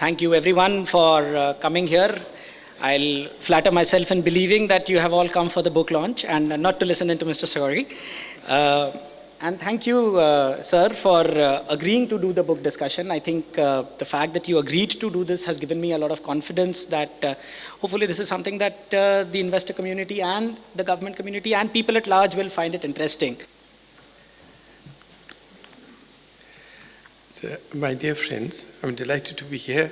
Thank you everyone for coming here. I'll flatter myself in believing that you have all come for the book launch and not to listen into Mr. Shourie. And thank you, sir, for agreeing to do the book discussion. I think the fact that you agreed to do this has given me a lot of confidence that hopefully this is something that the investor community and the government community and people at large will find it interesting. So, my dear friends, I'm delighted to be here.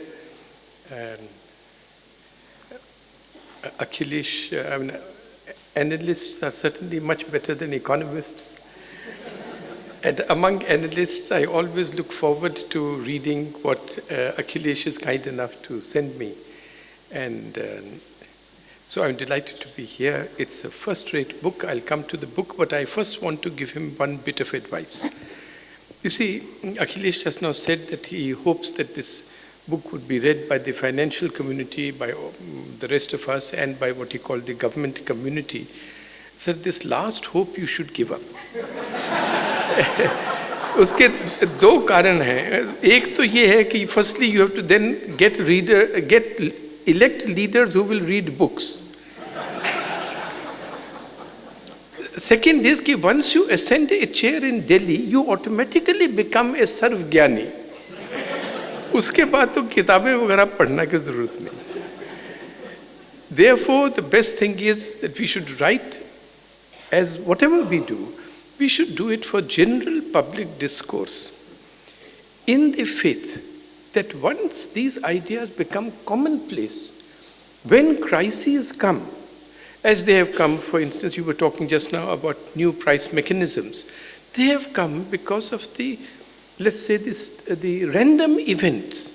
Akhilesh, analysts are certainly much better than economists. And among analysts, I always look forward to reading what Akhilesh is kind enough to send me. And so I'm delighted to be here. It's a first-rate book. I'll come to the book, but I first want to give him one bit of advice. You see, Akhilesh has now said that he hopes that this book would be read by the financial community, by the rest of us, and by what he called the government community. So this last hope you should give up. उसके दो कारण हैं. एक तो ये है कि firstly you have to then get elect leaders who will read books. Second is कि once you ascend a chair in Delhi, you automatically become a सर्वज्ञानी. उसके बाद तो किताबें वगैरह पढ़ना की जरूरत नहीं. Therefore, the best thing is that we should write, as whatever we do, we should do it for general public discourse, in the faith that once these ideas become commonplace, when crises come, as they have come, for instance, you were talking just now about new price mechanisms, they have come because of the, let's say, the random events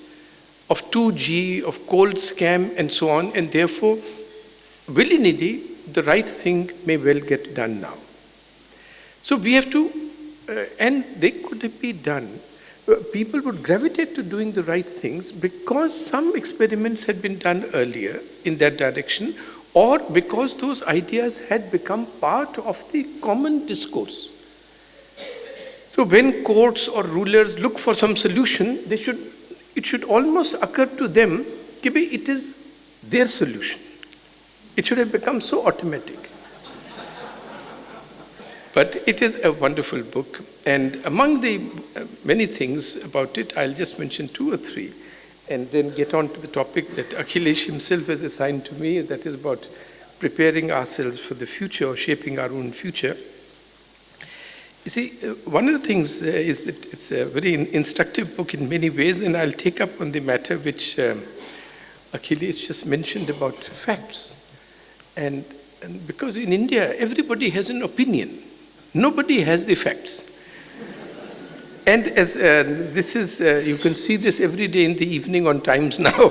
of 2G, of cold scam, and so on, and therefore, willy-nilly, the right thing may well get done now. So we have to, and they could be done. People would gravitate to doing the right things because some experiments had been done earlier in that direction, or because those ideas had become part of the common discourse. So when courts or rulers look for some solution, it should almost occur to them that it is their solution. It should have become so automatic. But it is a wonderful book, and among the many things about it, I'll just mention two or three, and then get on to the topic that Akhilesh himself has assigned to me, that is about preparing ourselves for the future or shaping our own future. You see, one of the things is that it's a very instructive book in many ways, and I'll take up on the matter which Akhilesh just mentioned about facts. And because in India, everybody has an opinion. Nobody has the facts. And as this is, you can see this every day in the evening on Times Now.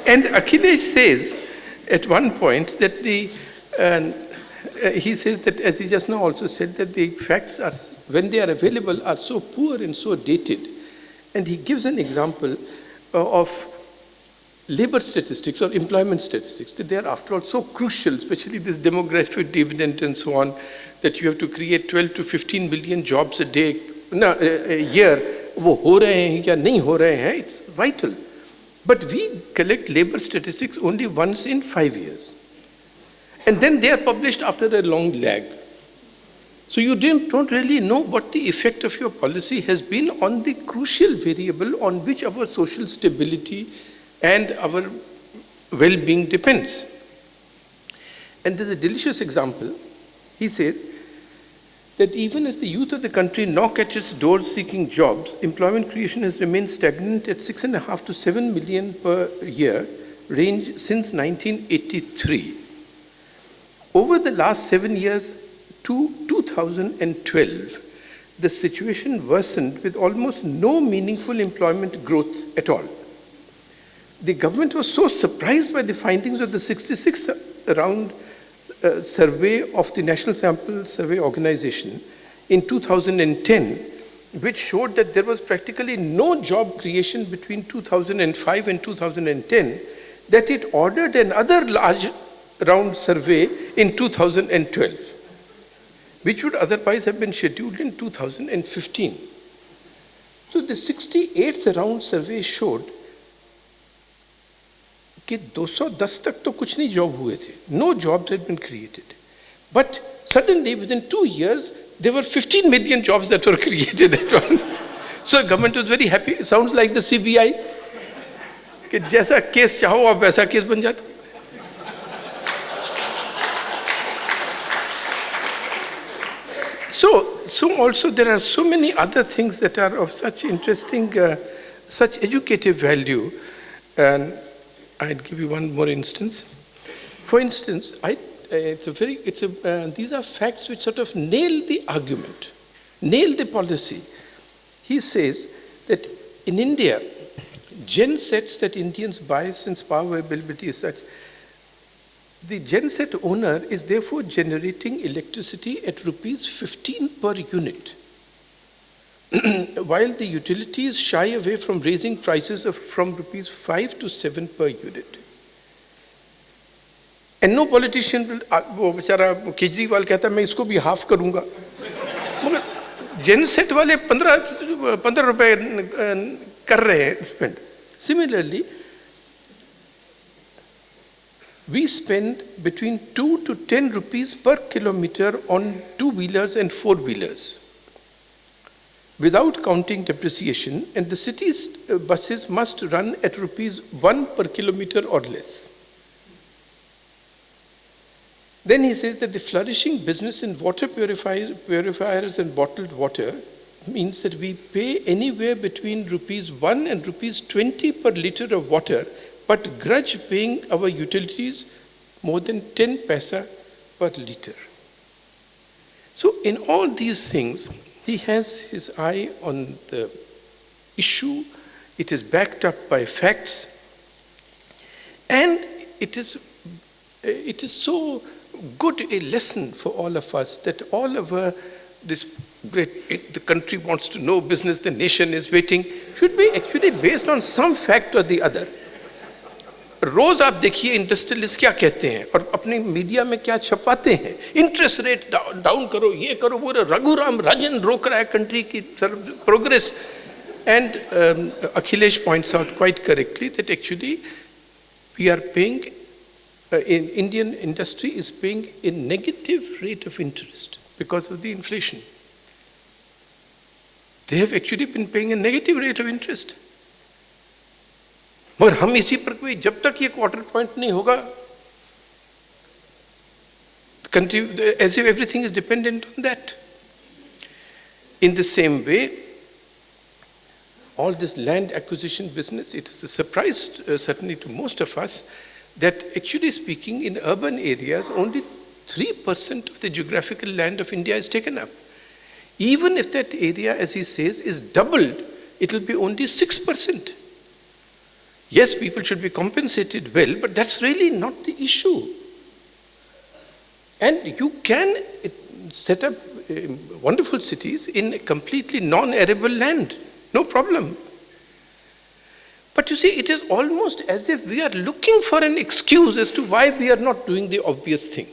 And Akhilesh says at one point that he says that, as he just now also said, that the facts are, when they are available, are so poor and so dated. And he gives an example of labor statistics or employment statistics, that they are after all so crucial, especially this demographic dividend and so on, that you have to create 12 to 15 million jobs a day, a year. वो हो रहे हैं या नहीं हो रहे हैं, it's vital. But we collect labor statistics only once in 5 years. And then they are published after a long lag. So you don't really know what the effect of your policy has been on the crucial variable on which our social stability and our well-being depends. And there's a delicious example. He says that even as the youth of the country knock at its doors seeking jobs, employment creation has remained stagnant at 6.5 to 7 million per year range since 1983. Over the last 7 years to 2012, the situation worsened with almost no meaningful employment growth at all. The government was so surprised by the findings of the 66 round survey of the National Sample Survey Organization in 2010, which showed that there was practically no job creation between 2005 and 2010, that it ordered another large round survey in 2012, which would otherwise have been scheduled in 2015. So the 68th round survey showed कि 210 तक तो कुछ नहीं job हुए थे. No jobs had been created. But suddenly within 2 years, there were 15 million jobs that were created at once. So the government was very happy. It sounds like the CBI. कि जैसा case चाहो आप वैसा case बन जाता. So also there are so many other things that are of such interesting, such educative value. And I'd give you one more instance. For instance, these are facts which sort of nail the argument, nail the policy. He says that in India, gen sets that Indians buy, since power availability is such, the genset owner is therefore generating electricity at rupees 15 per unit, while the utilities shy away from raising prices from rupees 5 to 7 per unit. And no politician will, वो बेचारा केजरीवाल कहता है मैं इसको भी half करूंगा, मगर genset वाले 15 रुपए कर रहे हैं spend. Similarly, we spend between 2 to 10 rupees per kilometer on two-wheelers and four-wheelers, without counting depreciation, and the city's buses must run at rupees 1 per kilometer or less. Then he says that the flourishing business in water purifiers and bottled water means that we pay anywhere between rupees 1 and rupees 20 per liter of water, but grudge paying our utilities more than 10 paisa per liter. So in all these things, he has his eye on the issue. It is backed up by facts, and it is so good a lesson for all of us that all of this great, the country wants to know business, the nation is waiting, should be actually based on some fact or the other. रोज आप देखिए industrialist क्या कहते हैं और अपनी media में क्या छपाते हैं, इंटरेस्ट रेट डाउन करो, ये करो, वो रघुराम राजन रोक रहा है कंट्री की progress. And Akhilesh points out quite correctly that actually we are paying, in Indian industry is paying a negative rate of interest because of the inflation. They have actually been paying a negative rate of interest. मगर हम इसी पर कोई, जब तक ये quarter point नहीं होगा, country, as if everything is dependent on that. In the same way, all this land acquisition business, it's a surprise certainly to most of us that actually speaking in urban areas only 3% of the geographical land of India is taken up. Even if that area, as he says, is doubled, it will be only 6%. Yes, people should be compensated well, but that's really not the issue. And you can set up wonderful cities in completely non-arable land, no problem. But you see, it is almost as if we are looking for an excuse as to why we are not doing the obvious thing.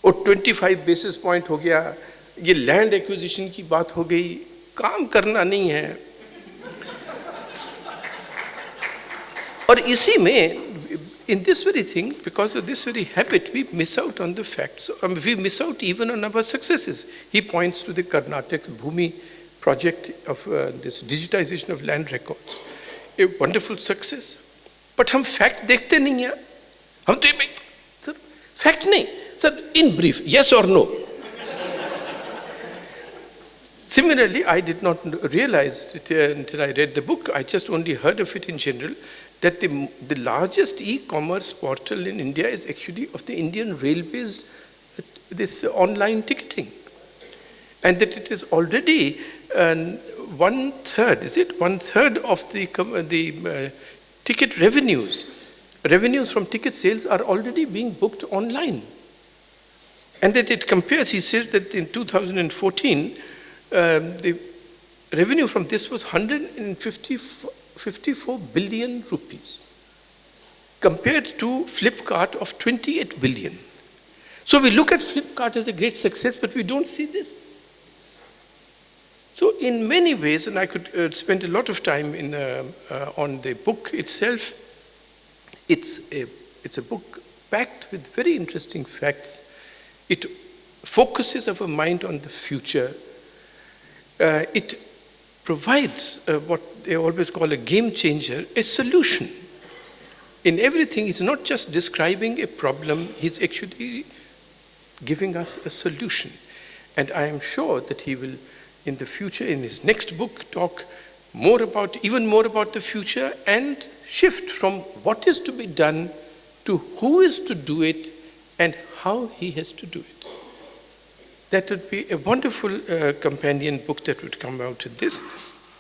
और 25 basis point हो गया, ये land acquisition की बात हो गई, काम करना नहीं है. और इसी में, in this very thing, because of this very habit, we miss out on the facts. We miss out even on our successes. He points to the Karnataka Bhumi project of this digitization of land records. A wonderful success. But हम fact देखते नहीं हैं. हम तो ये, sir, fact नहीं. Sir, in brief, yes or no? Similarly, I did not realize it until I read the book. I just only heard of it in general, that the largest e-commerce portal in India is actually of the Indian Railways, this online ticketing. And that it is already 1/3, is it? 1/3 of the ticket revenues from ticket sales are already being booked online. And that it compares, he says that in 2014, the revenue from this was 154 billion rupees, compared to Flipkart of 28 billion. So we look at Flipkart as a great success, but we don't see this. So in many ways, and I could spend a lot of time on the book itself, it's a book packed with very interesting facts. It focuses our mind on the future. It provides what they always call a game changer, a solution. In everything, he's not just describing a problem, he's actually giving us a solution. And I am sure that he will, in the future, in his next book, talk even more about the future and shift from what is to be done to who is to do it and how he has to do it. That would be a wonderful companion book that would come out of this,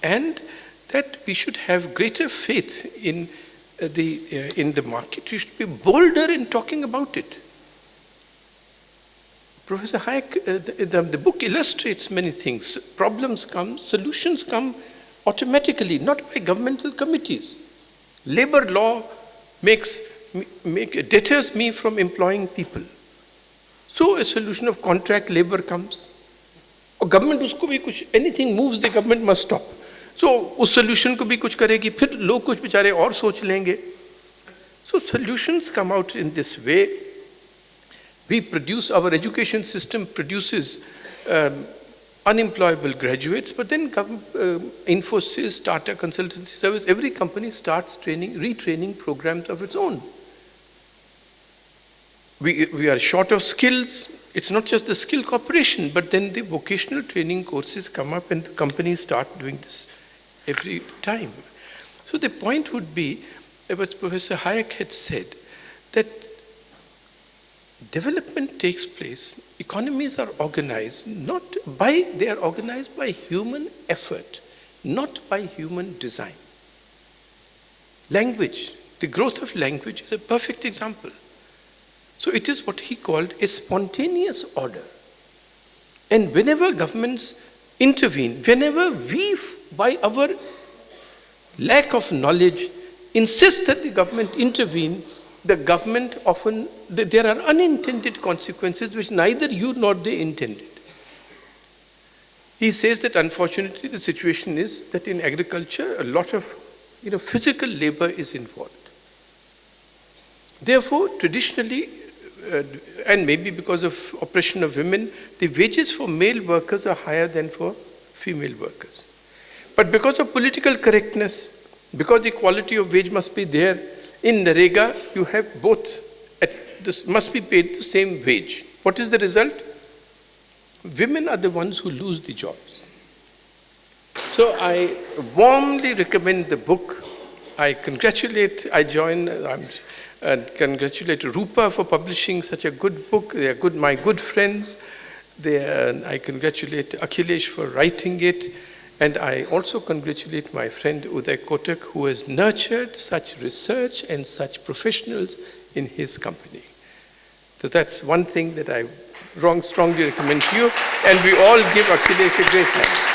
and that we should have greater faith in the market. We should be bolder in talking about it. Professor Hayek, the book illustrates many things. Problems come, solutions come automatically, not by governmental committees. Labor law deters me from employing people. So a solution of contract labor comes. Or government usko bhi kuch, anything moves, the government must stop. So us solution ko bhi kuch karegi, phir log kuch bichare aur soch lenge. So solutions come out in this way. Our education system produces unemployable graduates, but then Infosys, Tata Consultancy Service, every company starts retraining programs of its own. We are short of skills. It's not just the skill corporation, but then the vocational training courses come up and the companies start doing this every time. So the point would be, as Professor Hayek had said, that development takes place, economies are organized they are organized by human effort, not by human design. Language, the growth of language is a perfect example. So it is what he called a spontaneous order. And whenever governments intervene, whenever we, by our lack of knowledge, insist that the government intervene, the government often, there are unintended consequences which neither you nor they intended. He says that unfortunately the situation is that in agriculture a lot of physical labor is involved. Therefore, traditionally, and maybe because of oppression of women, the wages for male workers are higher than for female workers. But because of political correctness, because equality of wage must be there, in Narega, you have both, must be paid the same wage. What is the result? Women are the ones who lose the jobs. So I warmly recommend the book. I congratulate Rupa for publishing such a good book. They are my good friends. I congratulate Akhilesh for writing it. And I also congratulate my friend Uday Kotak, who has nurtured such research and such professionals in his company. So that's one thing that I strongly recommend to you. And we all give Akhilesh a great hand.